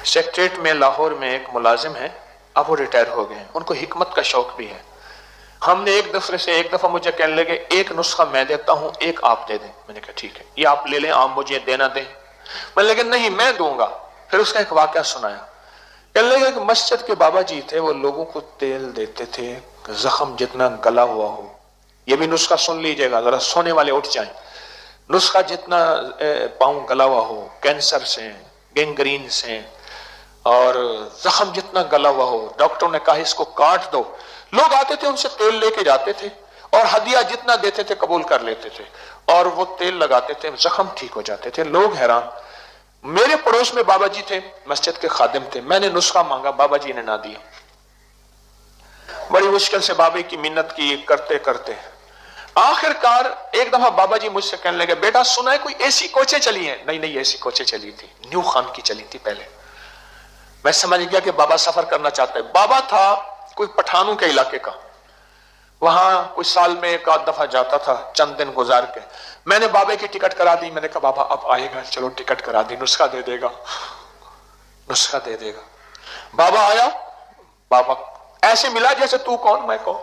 Secretariat में लाहौर में एक मुलाजिम है, अब वो रिटायर हो गए हैं, उनको हिकमत का शौक भी है। हमने एक दूसरे से एक दफा मुझे कहने लगे एक नुस्खा मैं देता हूं, एक आप दे दें। मैंने कहा ठीक है, ये आप ले लें, आप मुझे देना दें। मैं लेकिन नहीं, मैं दूंगा। फिर उसका एक वाकया सुनाया। कहने लगे कि मस्जिद के बाबा जी थे, वो लोगों को तेल देते थे जख्म जितना गला हुआ हो। ये भी नुस्खा सुन लीजिएगा, जरा सोने वाले उठ जाएं। नुस्खा जितना पाँव गला हुआ हो, कैंसर से, गैंग्रीन से, और जख्म जितना गला हुआ हो, डॉक्टरों ने कहा इसको काट दो। लोग आते थे, उनसे तेल लेके जाते थे और हदिया जितना देते थे कबूल कर लेते थे, और वो तेल लगाते थे, जख्म ठीक हो जाते थे। लोग हैरान। मेरे पड़ोस में बाबा जी थे, मस्जिद के खादिम थे। मैंने नुस्खा मांगा, बाबा जी ने ना दिया। बड़ी मुश्किल से बाबा की मिन्नत की, करते करते आखिरकार एक दफा बाबा जी मुझसे कहने लगे, बेटा सुना है कोई एसी कोचें चली हैं? नहीं नहीं, एसी कोचें चली थी, न्यू खान की चली थी पहले। मैं समझ गया कि बाबा सफर करना चाहते हैं। बाबा था कोई पठानों के इलाके का, वहां कुछ साल में एक आध दफा जाता था, चंद दिन गुजार के। मैंने बाबा की टिकट करा दी। मैंने कहा बाबा अब आएगा, चलो टिकट करा दी, नुस्खा दे देगा, नुस्खा दे देगा। बाबा आया, बाबा ऐसे मिला जैसे तू कौन मैं कौन,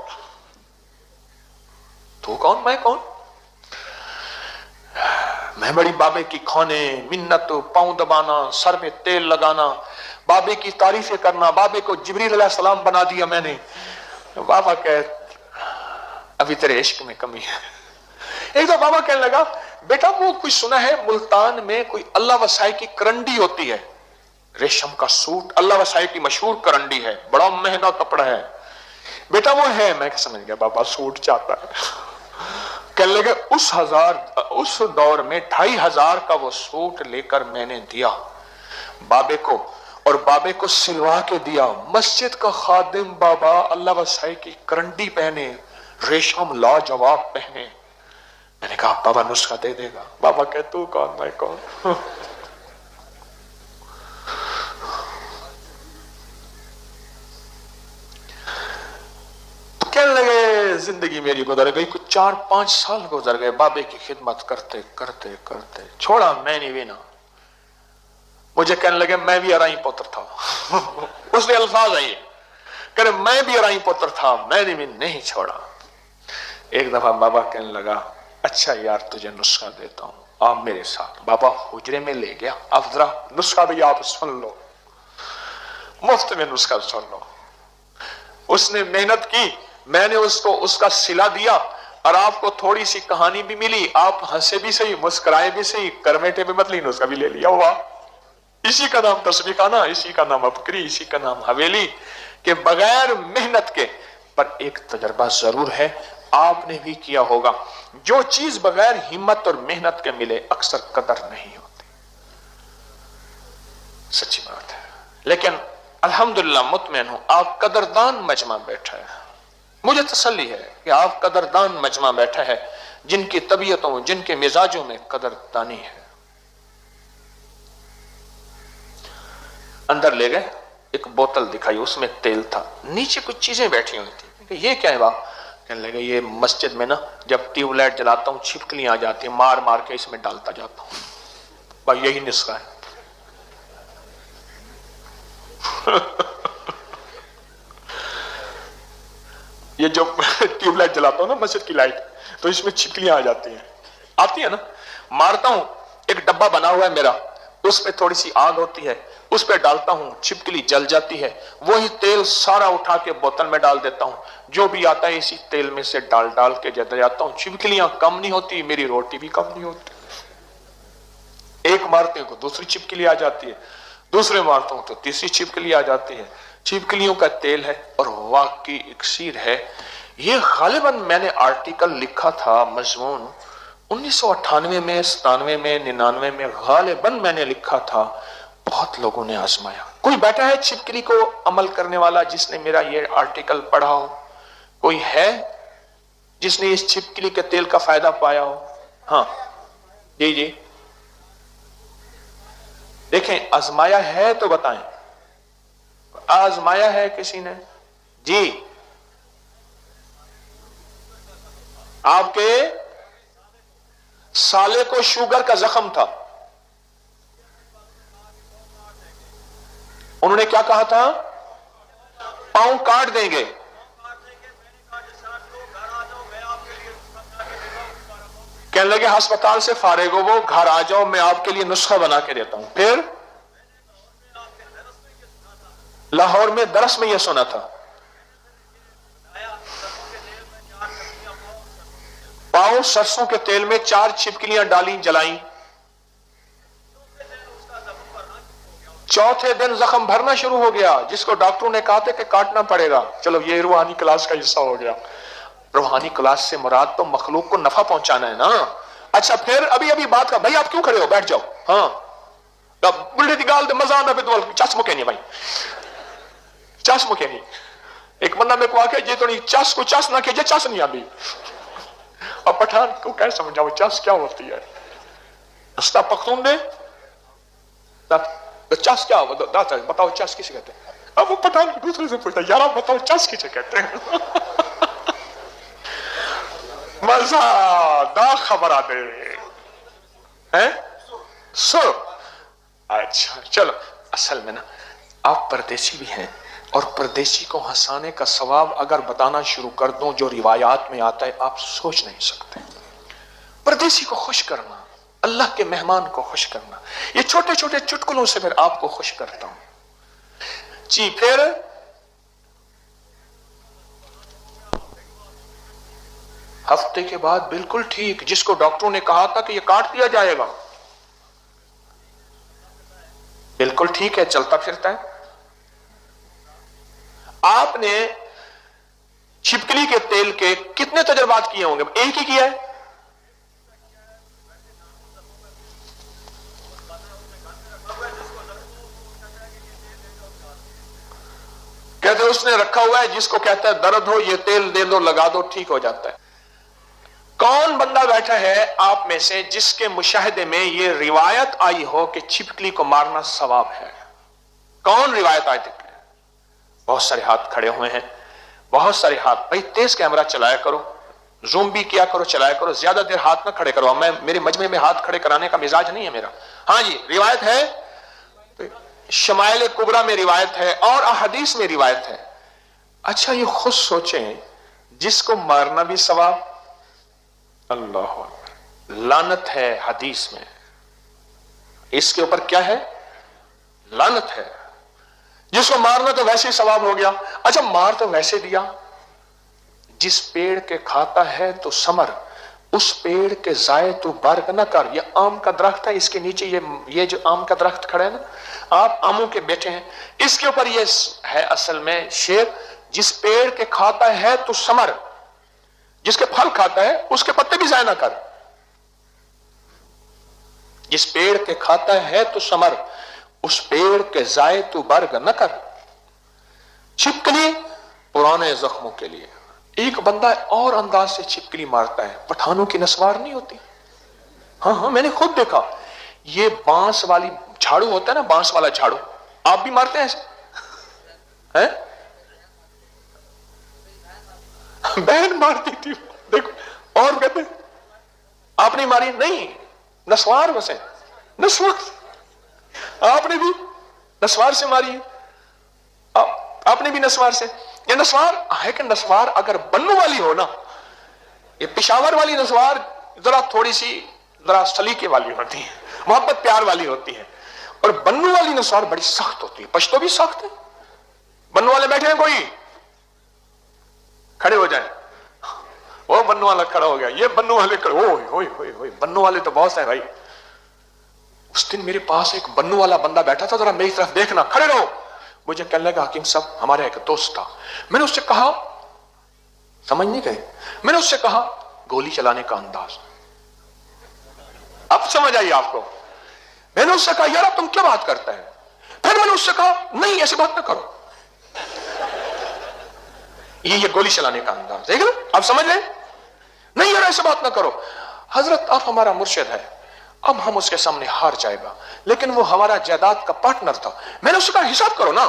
तू कौन मैं कौन। मैं बड़ी बाबे की खाने, मिन्नत, पांव दबाना, सर में तेल लगाना, बाबे की तारीफें करना, बाबे को जिब्रील अलैहिस्सलाम बना दिया मैंने। बाबा कहे अभी तेरे इश्क में कमी है। एक तो बाबा कहने लगा, बेटा वो कुछ सुना है मुल्तान में कोई अल्लाह वसाई की करंडी होती है, रेशम का सूट, अल्लाह वसाई की मशहूर करंडी है, बड़ा महंगा कपड़ा है बेटा, वो है। मैं समझ गया बाबा सूट चाहता है। कहने लगे उस दौर में 2500 का वो सूट लेकर मैंने दिया बाबे को, और बाबे को सिलवा के दिया। मस्जिद का खादिम बाबा अल्लाह वसाई की करंडी पहने, रेशम लाजवाब पहने। मैंने कहा बाबा नुस्खा दे देगा। बाबा कहे तू कौन मैं कौन। कहने लगे जिंदगी मेरी गुजर गई, कुछ 4-5 साल गुजर गए बाबे की खिदमत करते करते करते। छोड़ा मैंने भी ना। मुझे कहने लगे मैं भी अराई पुत्र था। उसने अल्फाज आए, कह रहे मैं भी अराई पुत्र था, मैंने भी नहीं छोड़ा। एक दफा बाबा कहने लगा, अच्छा यार तुझे नुस्खा देता हूं, आप मेरे साथ। बाबा हुजरे में ले गया, अब जरा नुस्खा भी आप सुन लो, मुफ्त में नुस्खा सुन लो। उसने मेहनत की, मैंने उसको उसका सिला दिया, और आपको थोड़ी सी कहानी भी मिली। आप हंसे भी सही, मुस्कुराए भी सही, करमेटे भी मत ली, नुस्खा भी ले लिया। हुआ इसी का नाम तस्बीह खाना, इसी का नाम अबकरी, इसी का नाम हवेली। के बगैर मेहनत के, पर एक तजर्बा जरूर है, आपने भी किया होगा, जो चीज बगैर हिम्मत और मेहनत के मिले अक्सर कदर नहीं होती। सच्ची बात है। लेकिन अल्हम्दुलिल्लाह मुतमईन हूं, आप कदरदान मजमा बैठा है। मुझे तसल्ली है कि आप कदरदान मजमा बैठा है, जिनकी तबीयतों, जिनके मिजाजों में कदरदानी है। अंदर ले गए, एक बोतल दिखाई, उसमें तेल था, नीचे कुछ चीजें बैठी हुई थी। ये क्या है बाप? कहने लगे ये मस्जिद में ना जब ट्यूबलाइट जलाता हूं छिपकलियां आ जाती हैं, मार मार के इसमें डालता जाता हूं, भाई यही नुस्खा है। ये जो ट्यूबलाइट जलाता हूं ना मस्जिद की लाइट, तो इसमें छिपकलियां आ जाती हैं, आती है ना, मारता हूं, एक डब्बा बना हुआ है मेरा, उसमें थोड़ी सी आग होती है, उस पर डालता हूं, छिपकली जल जाती है, वही तेल सारा उठा के बोतल में डाल देता हूं, जो भी आता है इसी तेल में से डाल डाल के जल जाता हूं। छिपकलियां कम नहीं होती, मेरी रोटी भी कम नहीं होती। एक मारते हैं तो दूसरी छिपकली आ जाती है, दूसरे मारता हूं तो तीसरी छिपकली आ जाती है। छिपकलियों का तेल है और वाकई इक्सीर है। ये गालिबन मैंने आर्टिकल लिखा था, मजमून 1998 में, 97 में, 99 में गालिबन मैंने लिखा था। बहुत लोगों ने आजमाया। कोई बैठा है छिपकली को अमल करने वाला जिसने मेरा ये आर्टिकल पढ़ा हो? कोई है जिसने इस छिपकली के तेल का फायदा पाया हो? हाँ जी जी, देखें आजमाया है तो बताएं। आजमाया है किसी ने? जी, आपके साले को शुगर का जख्म था, उन्होंने क्या कहा था? पांव काट देंगे। कहने लगे अस्पताल से फारिग हो वो, घर आ जाओ, मैं आपके लिए नुस्खा बना के देता हूं। फिर लाहौर में दरस में यह सुना था, पांव सरसों के तेल में 4 छिपकलियां डाली, जलाई। चौथे दिन जख्म भरना शुरू हो गया, जिसको डॉक्टरों ने कहा था कि काटना पड़ेगा। चलो ये रूहानी क्लास का हिस्सा हो गया। रूहानी क्लास से मुराद तो मखलूक को नफा पहुंचाना है ना। अच्छा फिर अभी बात का, भाई आप क्यों खड़े हो, बैठ जाओ। हाँ बुढ़े की गाल मजा आना चस मुके नहीं भाई, चस मुके नहीं। एक बंदा मेरे को आके जे थोड़ी चस को चस ना के चस नहीं आती। अब पठान को क्या समझाओ चस क्या होती है? रस्ता पख्तून दे चस क्या बताओ, चस किसे कहते हैं? अब वो पठान दूसरे से पूछता यार आप बताओ चस किसे कहते हैं? मजा दा खबर आ दे हैं सो। अच्छा चलो, असल में ना आप परदेसी भी हैं, और परदेसी को हंसाने का सवाब अगर बताना शुरू कर दूं जो रिवायात में आता है, आप सोच नहीं सकते। परदेसी को खुश करना, अल्लाह के मेहमान को खुश करना, ये छोटे छोटे चुटकुलों से फिर आपको खुश करता हूं जी। फिर हफ्ते के बाद बिल्कुल ठीक, जिसको डॉक्टरों ने कहा था कि ये काट दिया जाएगा, बिल्कुल ठीक है, चलता फिरता है। आपने छिपकली के तेल के कितने तजर्बात किए होंगे? एक ही किया है। कहते उसने रखा हुआ है, जिसको कहता है दर्द हो ये तेल दे दो, लगा दो, ठीक हो जाता है। कौन बंदा बैठा है आप में से जिसके मुशाहिदे में ये रिवायत आई हो कि छिपकली को मारना सवाब है? कौन रिवायत आई थी? बहुत सारे हाथ खड़े हुए हैं, बहुत सारे हाथ। भाई तेज कैमरा चलाया करो, जूम भी किया करो, चलाया करो, ज्यादा देर हाथ ना खड़े करो। मैं मेरे मजमे में हाथ खड़े कराने का मिजाज नहीं है मेरा। हाँ जी रिवायत है, शमाइल कुबरा में रिवायत है और अहदीस में रिवायत है। अच्छा ये खुद सोचें, जिसको मारना भी सवाब, अल्लाह लानत है हदीस में, इसके ऊपर क्या है? लानत है। जिसको मारना तो वैसे ही सवाब हो गया। अच्छा मार तो वैसे दिया, जिस पेड़ के खाता है तो समर, उस पेड़ के जाए तो बर्ग न कर। ये आम का दरख्त है, इसके नीचे ये जो आम का दरख्त खड़ा है ना, आप आमों के बेटे हैं, इसके ऊपर ये है असल में शेर, जिस पेड़ के खाता है तो समर, जिसके फल खाता है उसके पत्ते भी जाए ना कर। जिस पेड़ के खाता है तो समर, उस पेड़ के जाए तो बर्ग न कर। छिपकली पुराने जख्मों के लिए। एक बंदा और अंदाज से छिपकली मारता है, पठानों की नस्वार नहीं होती। हाँ मैंने खुद देखा, ये बांस वाली झाड़ू होता है ना, बांस वाला झाड़ू, आप भी मारते हैं ऐसे हैं? बहन मारती थी देखो, और कहते आपने मारी? नहीं, नस्वार बसे, नस्वार आपने भी नस्वार से मारी है, आपने भी नस्वार से। ये नस्वार है कि नस्वार अगर बन्नू वाली हो ना, ये पिशावर वाली नस्वार जरा थोड़ी सी जरा सलीके वाली होती है, मोहब्बत प्यार वाली होती है, और बन्नू वाली नस्वार बड़ी सख्त होती है। पश्तो भी सख्त है। बन्नू वाले बैठे हैं, कोई खड़े हो जाए। वो बन्नू वाला खड़ा हो गया, ये बन्नू वाले खड़े, ओए बन्नू वाले तो बहुत है भाई। उस दिन मेरे पास एक बन्नू वाला बंदा बैठा था, जरा मेरी तरफ देखना, खड़े रहो। मुझे कहने लगा हकीम साहब हमारे एक दोस्त था। मैंने उससे कहा, समझ नहीं गए, मैंने उससे कहा गोली चलाने का अंदाज, अब समझ आई आपको। मैंने उससे कहा यार तुम क्या बात करता है? फिर मैंने उससे कहा नहीं ऐसी बात ना करो, ये गोली चलाने का अंदाज देख लो, आप समझ ले। नहीं यार ऐसी बात ना करो, हजरत आप हमारा मुर्शिद है, अब हम उसके सामने हार जाएगा, लेकिन वो हमारा जायदाद का पार्टनर था। मैंने उससे कहा हिसाब करो ना।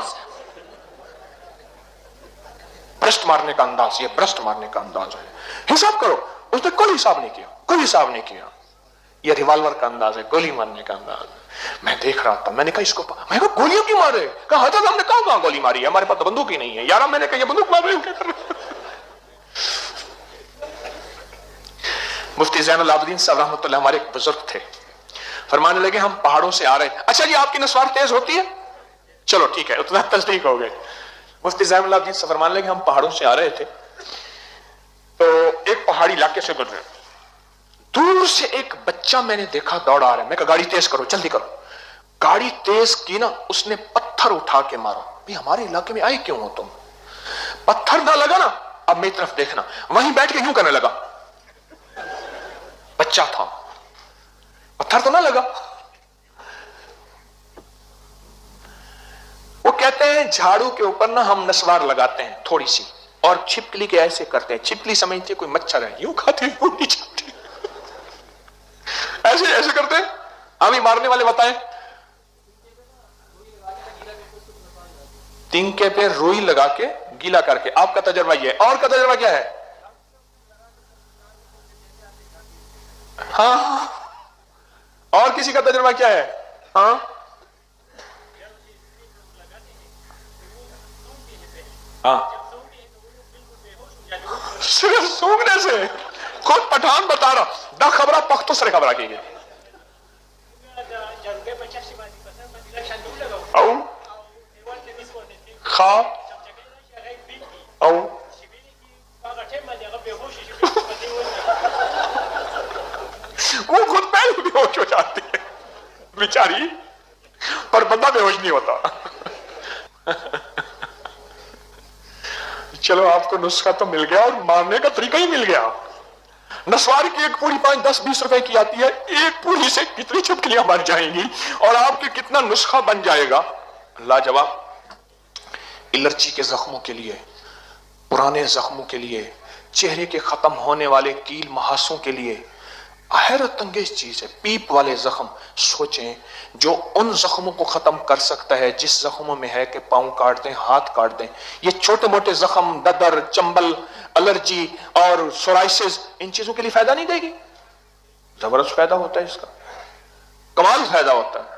भ्रष्ट मारने का अंदाज, ये भ्रष्ट मारने का अंदाज है, हिसाब करो। उसने कोई हिसाब नहीं किया, कोई हिसाब नहीं किया। یہ ریوالور کا انداز ہے، گولی مارنے کا انداز ہے۔ میں دیکھ رہا تھا، میں نے کہا اس کو میں کہا گولیاں کیوں مارے؟ کہا حضرت ہم نے کہاں گولی ماری ہے، ہمارے پاس تو بندوق ہی نہیں ہے۔ یارا میں نے کہا یہ بندوق مار رہے ہو کیا کر رہے ہو؟ مفتی زین العابدین صاحب رحمۃ اللہ ہمارے ایک بزرگ تھے، فرمانے لگے ہم پہاڑوں سے آ رہے ہیں۔ اچھا جی آپ کی نسوار تیز ہوتی ہے؟ چلو ٹھیک ہے، اتنا تصدیق ہو گئے۔ مفتی زین العابدین صاحب فرمانے لگے ہم پہاڑوں سے آ رہے تھے تو ایک پہاڑی علاقے سے گزرے، دور سے ایک بچہ میں نے دیکھا دوڑ آ رہا ہے۔ میں کہا گاڑی تیز کرو، جلدی کرو۔ گاڑی تیز کی نا، اس نے پتھر اٹھا کے مارا۔ بھئی ہمارے علاقے میں آئے کیوں ہو تم؟ پتھر نہ لگا نا، اب میری طرف دیکھنا، وہیں بیٹھ کے یوں کرنے لگا۔ بچہ تھا، پتھر تو نہ لگا۔ وہ کہتے ہیں جھاڑو کے اوپر نا ہم نسوار لگاتے ہیں تھوڑی سی، اور چھپکلی کے ایسے کرتے ہیں، چھپکلی سمجھتے کوئی مچھر ہے، یوں کھاتے ہیں، نہیں جاتے، ایسے ایسے کرتے ہیں۔ ہمیں مارنے والے بتائیں، تنکے پہ روئی لگا کے گیلا کر کے۔ آپ کا تجربہ یہ ہے، اور کا تجربہ کیا ہے؟ ہاں، اور کسی کا تجربہ کیا ہے؟ ہاں ہاں، صرف سونگنے سے۔ خود پٹھان بتا رہا، دا خبرہ پختو سرے خبرہ کی گئی۔ او خواہ او وہ خود پہلے بے ہوش ہو جاتی ہے بیچاری، پر بندہ بے ہوش نہیں ہوتا۔ چلو آپ کو نسخہ تو مل گیا اور مارنے کا طریقہ ہی مل گیا۔ نسواری کی ایک پوری 5 10 20 روپے کی آتی ہے، ایک پوری سے کتنی چھپکلیاں بن جائیں گی اور آپ کے کتنا نسخہ بن جائے گا، لاجواب۔ الرجی کے زخموں کے لیے، پرانے زخموں کے لیے، چہرے کے ختم ہونے والے کیل محاسوں کے لیے حیرت انگیز چیز ہے پیپ والے زخم۔ سوچیں جو ان زخموں کو ختم کر سکتا ہے جس زخموں میں ہے کہ پاؤں کاٹ دیں، ہاتھ کاٹ دیں، یہ چھوٹے موٹے زخم، ددر، چمبل، الرجی اور سورائسس، ان چیزوں کے لیے فائدہ نہیں دے گی؟ زبردست فائدہ ہوتا ہے اس کا، کمال فائدہ ہوتا ہے۔